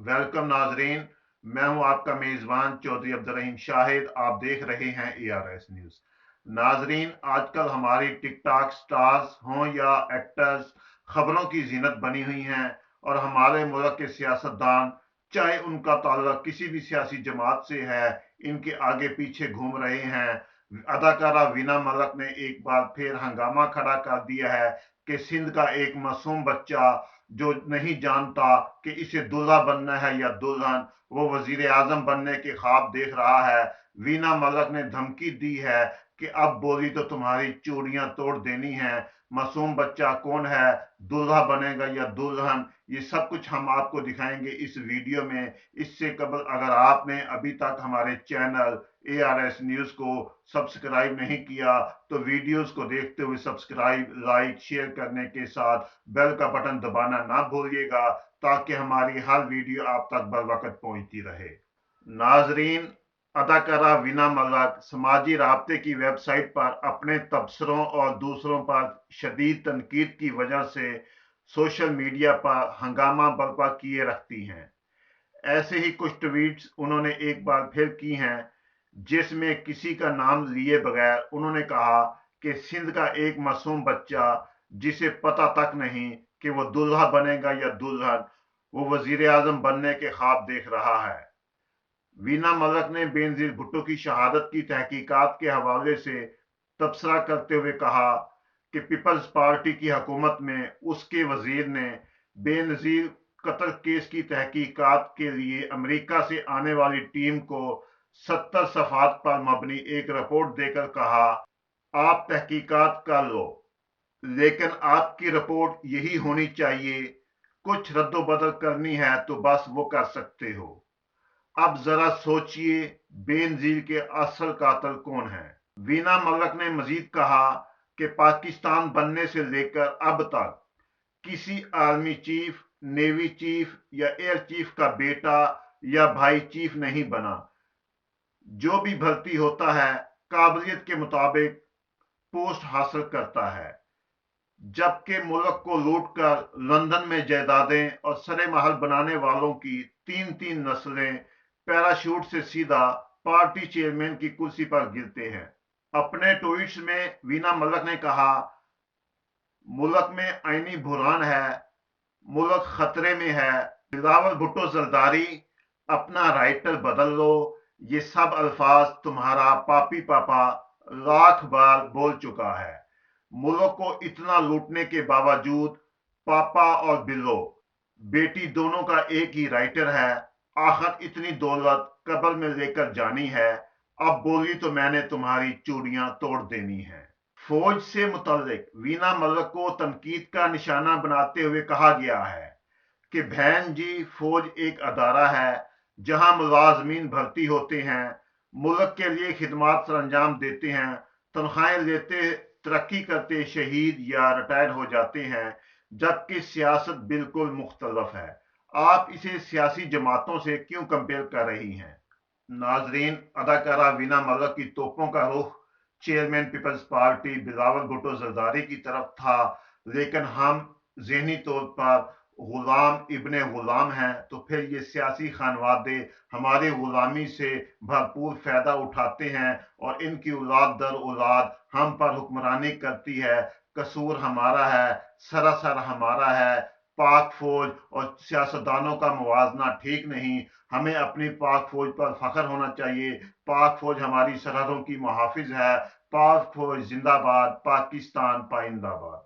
Welcome नाजरीन। मैं हूं आपका मेजबान चौधरी अब्दुल शाहिद। आप देख रहे हैं ARS न्यूज। नाजरीन, आजकल हमारी टिकटॉक स्टार्स हों या एक्टर्स खबरों की जीनत बनी हुई हैं और हमारे मुल्क के सियासतदान, चाहे उनका ताल्लुक किसी भी सियासी जमात से है, इनके आगे पीछे घूम रहे हैं। अदाकारा वीना मलिक ने एक बार फिर हंगामा खड़ा कर दिया है कि सिंध का एक मासूम बच्चा जो नहीं जानता कि इसे दूल्हा बनना है या दुल्हन, वो वजीर आजम बनने के ख्वाब देख रहा है। वीना मलिक ने धमकी दी है कि अब बोली तो तुम्हारी चूड़ियां तोड़ देनी है। मासूम बच्चा कौन है, दूल्हा बनेगा या दुल्हन, ये सब कुछ हम आपको दिखाएंगे इस वीडियो में। इससे कबल अगर आपने अभी तक हमारे चैनल ARS न्यूज को सब्सक्राइब नहीं किया तो वीडियोस को देखते हुए सब्सक्राइब, लाइक, शेयर करने के साथ बेल का बटन दबाना ना भूलिएगा ताकि हमारी हर वीडियो आप तक बर वक्त पहुंचती रहे। नाजरीन, अदाकारा वीना मलिक समाजी राब्ते की वेबसाइट पर अपने तबसरों और दूसरों पर शदीद तनकीद की वजह से सोशल मीडिया पर हंगामा बर्पा किए रखती हैं। ऐसे ही कुछ ट्वीट्स उन्होंने एक बार फिर की हैं जिसमें किसी का नाम लिए बगैर उन्होंने कहा कि सिंध का एक मासूम बच्चा जिसे पता तक नहीं कि वो दूल्हा बनेगा या दुल्हन, वो वजीर आजम बनने के ख्वाब देख रहा है। वीना मलिक ने बेनजीर भुट्टो की शहादत की तहकीकात के हवाले से तबसरा करते हुए कहा कि पीपल्स पार्टी की हुकूमत में उसके वजीर ने बेनजीर कत्ल केस की तहकीकात के लिए अमेरिका से आने वाली टीम को 70 सफात पर मबनी एक रिपोर्ट देकर कहा, आप तहकीकात कर लो, लेकिन आपकी रिपोर्ट यही होनी चाहिए, कुछ रद्दोबदल करनी है तो बस वो कर सकते हो। अब जरा सोचिए, बेनजीर के असल कातिल कौन है। वीना मलिक ने मजीद कहा कि पाकिस्तान बनने से लेकर अब तक किसी आर्मी चीफ, नेवी चीफ या एयर चीफ का बेटा या भाई चीफ नहीं बना। जो भी भर्ती होता है काबिलियत के मुताबिक पोस्ट हासिल करता है, जबकि मुल्क को लूटकर लंदन में जायदादें और सरे महल बनाने वालों की तीन तीन नस्लें पैराशूट से सीधा पार्टी चेयरमैन की कुर्सी पर गिरते हैं। अपने ट्वीट्स में वीना मलिक ने कहा, मुल्क में आईनी बुहरान है, मुल्क खतरे में है, बिलावल भुट्टो जरदारी अपना राइटर बदल लो। ये सब अल्फाज तुम्हारा पापी पापा लाख बार बोल चुका है। मुल्क को इतना लूटने के बावजूद पापा और बिल्लो बेटी दोनों का एक ही राइटर है। आखिर इतनी दौलत कब्र में लेकर जानी है, अब बोली तो मैंने तुम्हारी चूड़ियां तोड़ देनी है। फौज से मुतल्लिक वीना मलिक को तनकीद का निशाना बनाते हुए कहा गया है कि बहन जी, फौज एक अदारा है जहां मुलाजमीन भर्ती होते हैं, मुल्क के लिए खिदमत सर अंजाम देते हैं, तनख्वाहें लेते, तरक्की करते, शहीद या रिटायर हो जाते हैं, जबकि सियासत बिल्कुल मुख्तलफ है। आप इसे सियासी जमातों से क्यों कंपेयर कर रही हैं। नाजरीन, अदाकारा वीना मलिक की तोपों का रुख चेयरमैन पीपल्स पार्टी बिलावल भुट्टो जरदारी की तरफ था, लेकिन हम जहनी तौर पर गुलाम इब्ने गुलाम हैं, तो फिर ये सियासी खानवादे हमारी गुलामी से भरपूर फायदा उठाते हैं और इनकी औलाद दर औलाद हम पर हुक्मरानी करती है। कसूर हमारा है, सरासर हमारा है। पाक फौज और सियासतदानों का मुवाजना ठीक नहीं। हमें अपनी पाक फौज पर फख्र होना चाहिए। पाक फौज हमारी सरहदों की मुहाफिज है। पाक फौज जिंदाबाद, पाकिस्तान पाइंदाबाद।